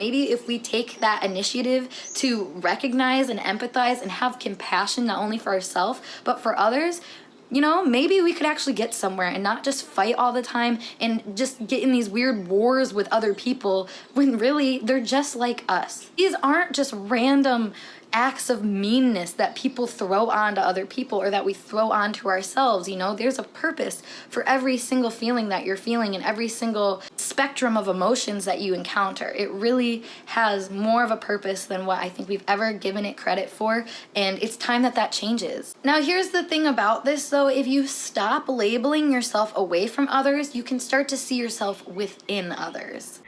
Maybe if we take that initiative to recognize and empathize and have compassion, not only for ourselves, but for others, you know, maybe we could actually get somewhere and not just fight all the time and just get in these weird wars with other people when really they're just like us. These aren't just random acts of meanness that people throw onto other people or that we throw onto ourselves. You know, there's a purpose for every single feeling that you're feeling and every single spectrum of emotions that you encounter. It really has more of a purpose than what I think we've ever given it credit for, and it's time that that changes. Now, here's the thing about this though, if you stop labeling yourself away from others, you can start to see yourself within others.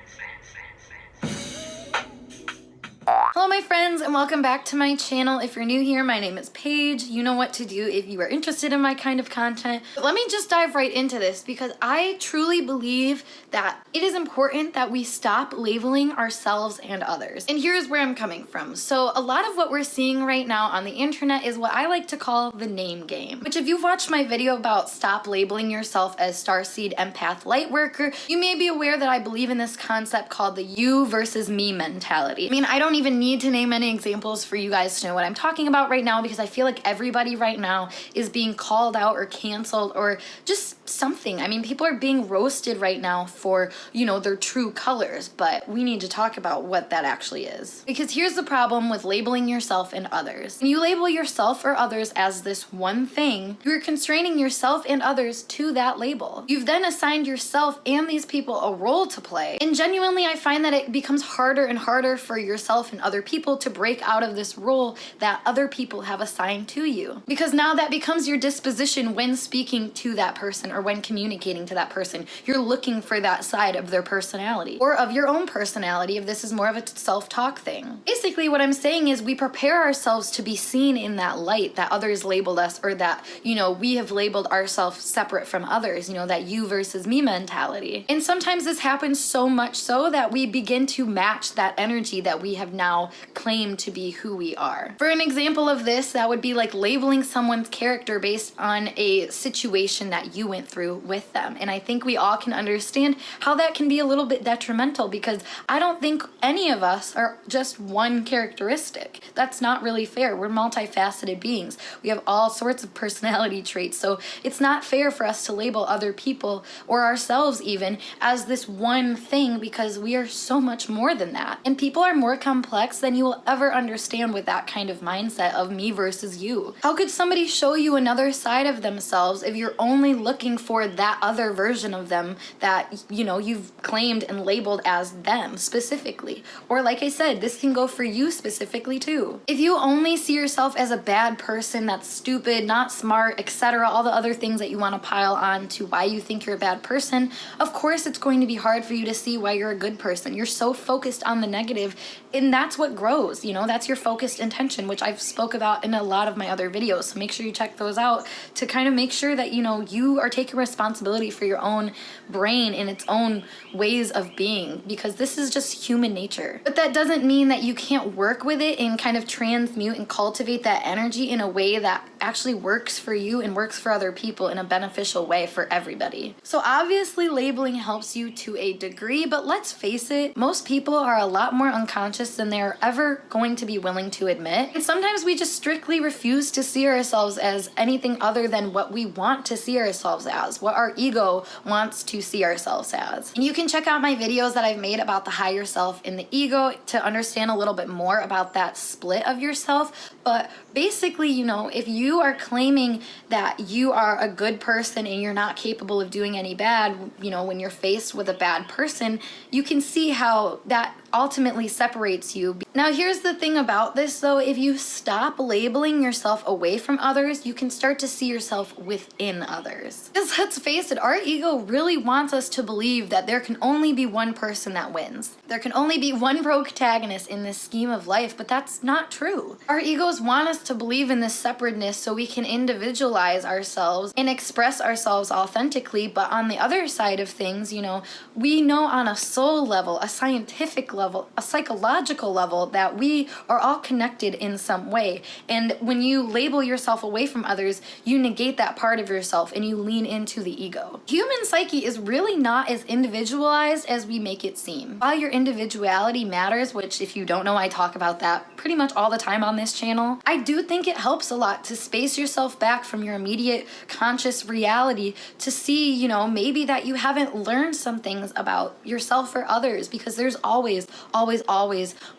Hello my friends and welcome back to my channel. If you're new here, my name is Paige. You know what to do if you are interested in my kind of content. But let me just dive right into this because I truly believe that it is important that we stop labeling ourselves and others. And here's where I'm coming from. So a lot of what we're seeing right now on the internet is what I like to call the name game, which if you've watched my video about stop labeling yourself as starseed, empath, lightworker, you may be aware that I believe in this concept called the you versus me mentality. I mean, I don't even need to name any examples for you guys to know what I'm talking about right now because I feel like everybody right now is being called out or canceled or just something. I mean, people are being roasted right now for, you know, their true colors, but we need to talk about what that actually is. Because here's the problem with labeling yourself and others. When you label yourself or others as this one thing, you're constraining yourself and others to that label. You've then assigned yourself and these people a role to play. And genuinely, I find that it becomes harder and harder for yourself and other people to break out of this role that other people have assigned to you. Because now that becomes your disposition when speaking to that person or when communicating to that person. You're looking for that side of their personality or of your own personality if this is more of a self-talk thing. Basically, what I'm saying is we prepare ourselves to be seen in that light that others labeled us or that, you know, we have labeled ourselves separate from others, you know, that you versus me mentality. And sometimes this happens so much so that we begin to match that energy that we have now claimed to be who we are. For an example of this, that would be like labeling someone's character based on a situation that you went through with them. And I think we all can understand how that can be a little bit detrimental because I don't think any of us are just one characteristic. That's not really fair. We're multifaceted beings. We have all sorts of personality traits. So it's not fair for us to label other people or ourselves even as this one thing because we are so much more than that. And people are more complex than you will ever understand with that kind of mindset of me versus you. How could somebody show you another side of themselves if you're only looking for that other version of them that, you know, you've claimed and labeled as them specifically? Or like I said, this can go for you specifically too. If you only see yourself as a bad person that's stupid, not smart, etc., all the other things that you want to pile on to why you think you're a bad person, of course it's going to be hard for you to see why you're a good person. You're so focused on the negative, and that's what grows, you know, that's your focused intention, which I've spoke about in a lot of my other videos. So make sure you check those out to kind of make sure that, you know, you are taking responsibility for your own brain and its own ways of being, because this is just human nature. But that doesn't mean that you can't work with it and kind of transmute and cultivate that energy in a way that actually works for you and works for other people in a beneficial way for everybody. So obviously labeling helps you to a degree, but let's face it, most people are a lot more unconscious than they're ever going to be willing to admit. And sometimes we just strictly refuse to see ourselves as anything other than what we want to see ourselves as, what our ego wants to see ourselves as. And you can check out my videos that I've made about the higher self and the ego to understand a little bit more about that split of yourself. But basically, you know, if you are claiming that you are a good person and you're not capable of doing any bad, you know, when you're faced with a bad person, you can see how that ultimately separates you. Now, here's the thing about this though, if you stop labeling yourself away from others, you can start to see yourself within others. Because let's face it, our ego really wants us to believe that there can only be one person that wins. There can only be one protagonist in this scheme of life, but that's not true. Our egos want us to believe in this separateness so we can individualize ourselves and express ourselves authentically, but on the other side of things, you know, we know on a soul level, a scientific level, psychological level that we are all connected in some way. And when you label yourself away from others, you negate that part of yourself and you lean into the ego. Human psyche is really not as individualized as we make it seem. While your individuality matters, which if you don't know, I talk about that pretty much all the time on this channel, I do think it helps a lot to space yourself back from your immediate conscious reality to see, you know, maybe that you haven't learned some things about yourself or others, because there's always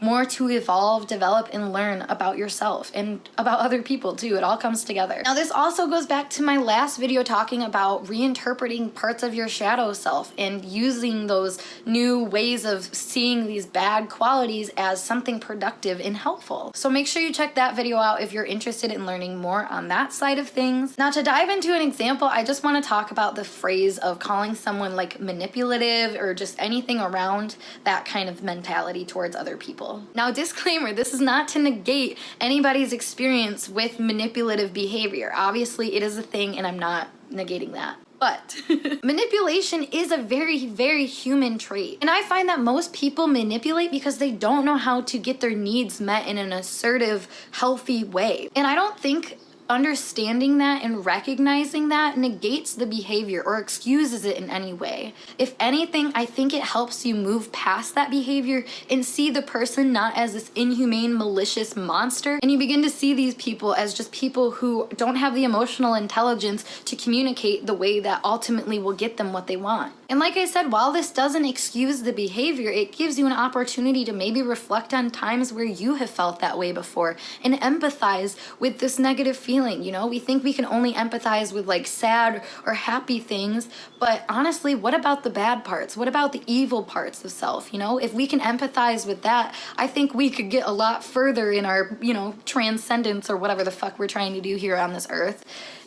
more to evolve, develop, and learn about yourself and about other people too. It all comes together. Now, this also goes back to my last video talking about reinterpreting parts of your shadow self and using those new ways of seeing these bad qualities as something productive and helpful. So make sure you check that video out if you're interested in learning more on that side of things. Now, to dive into an example, I just want to talk about the phrase of calling someone like manipulative or just anything around that kind of mentality towards other people. Now, disclaimer, this is not to negate anybody's experience with manipulative behavior. Obviously, it is a thing and I'm not negating that. But manipulation is a very human trait. And I find that most people manipulate because they don't know how to get their needs met in an assertive, healthy way. And I don't think understanding that and recognizing that negates the behavior or excuses it in any way. If anything, I think it helps you move past that behavior and see the person not as this inhumane, malicious monster, and you begin to see these people as just people who don't have the emotional intelligence to communicate the way that ultimately will get them what they want. And like I said, while this doesn't excuse the behavior, it gives you an opportunity to maybe reflect on times where you have felt that way before and empathize with this negative feeling. You know, we think we can only empathize with like sad or happy things, but honestly, what about the bad parts? What about the evil parts of self? You know, if we can empathize with that, I think we could get a lot further in our, you know, transcendence or whatever the fuck we're trying to do here on this earth.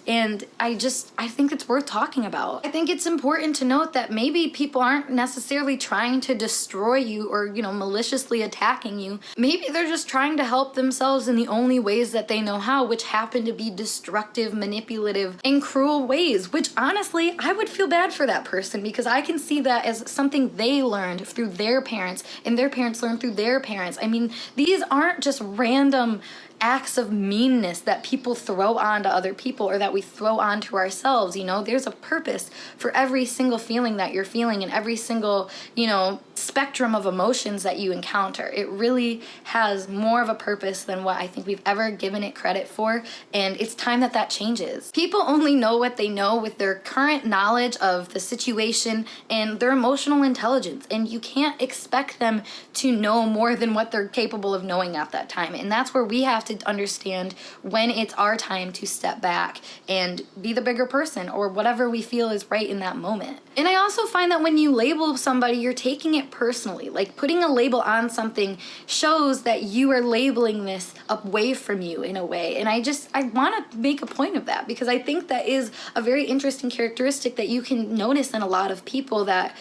And I think it's worth talking about. I think it's important to note that maybe people aren't necessarily trying to destroy you or, you know, maliciously attacking you. Maybe they're just trying to help themselves in the only ways that they know how, which happen to be destructive, manipulative, and cruel ways, which honestly, I would feel bad for that person because I can see that as something they learned through their parents and their parents learned through their parents. I mean, these aren't just random acts of meanness that people throw onto other people or that we throw onto ourselves. You know, there's a purpose for every single feeling that you're feeling and every single, you know, spectrum of emotions that you encounter. It really has more of a purpose than what I think we've ever given it credit for, and it's time that that changes. People only know what they know with their current knowledge of the situation and their emotional intelligence, and you can't expect them to know more than what they're capable of knowing at that time. And that's where we have to understand when it's our time to step back and be the bigger person or whatever we feel is right in that moment. And I also find that when you label somebody, you're taking it personally. Like putting a label on something shows that you are labeling this away from you in a way. And I want to make a point of that because I think that is a very interesting characteristic that you can notice in a lot of people that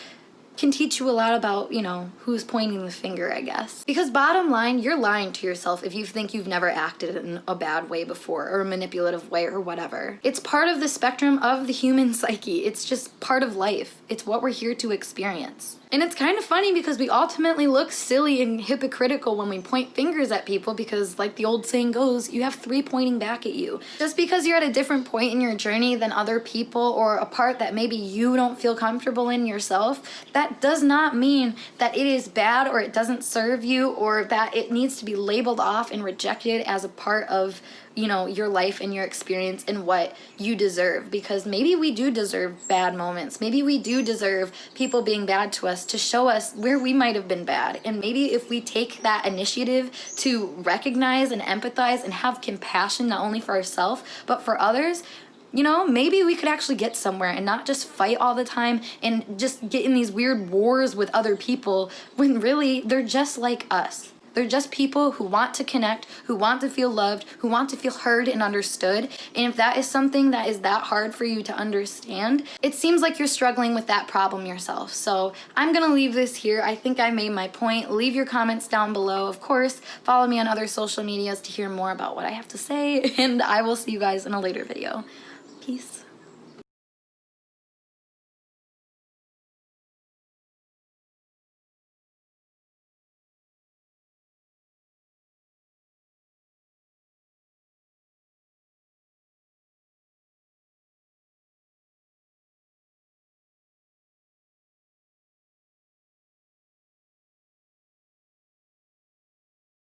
can teach you a lot about, you know, who's pointing the finger, I guess. Because bottom line, you're lying to yourself if you think you've never acted in a bad way before or a manipulative way or whatever. It's part of the spectrum of the human psyche. It's just part of life. It's what we're here to experience. And it's kind of funny because we ultimately look silly and hypocritical when we point fingers at people because, like the old saying goes, you have three pointing back at you. Just because you're at a different point in your journey than other people or a part that maybe you don't feel comfortable in yourself, that does not mean that it is bad or it doesn't serve you or that it needs to be labeled off and rejected as a part of, you know, your life and your experience and what you deserve. Because maybe we do deserve bad moments. Maybe we do deserve people being bad to us to show us where we might have been bad. And maybe if we take that initiative to recognize and empathize and have compassion not only for ourselves but for others, you know, maybe we could actually get somewhere and not just fight all the time and just get in these weird wars with other people when really they're just like us. They're just people who want to connect, who want to feel loved, who want to feel heard and understood. And if that is something that is that hard for you to understand, it seems like you're struggling with that problem yourself. So I'm gonna leave this here. I think I made my point. Leave your comments down below. Of course, follow me on other social medias to hear more about what I have to say. And I will see you guys in a later video. Peace.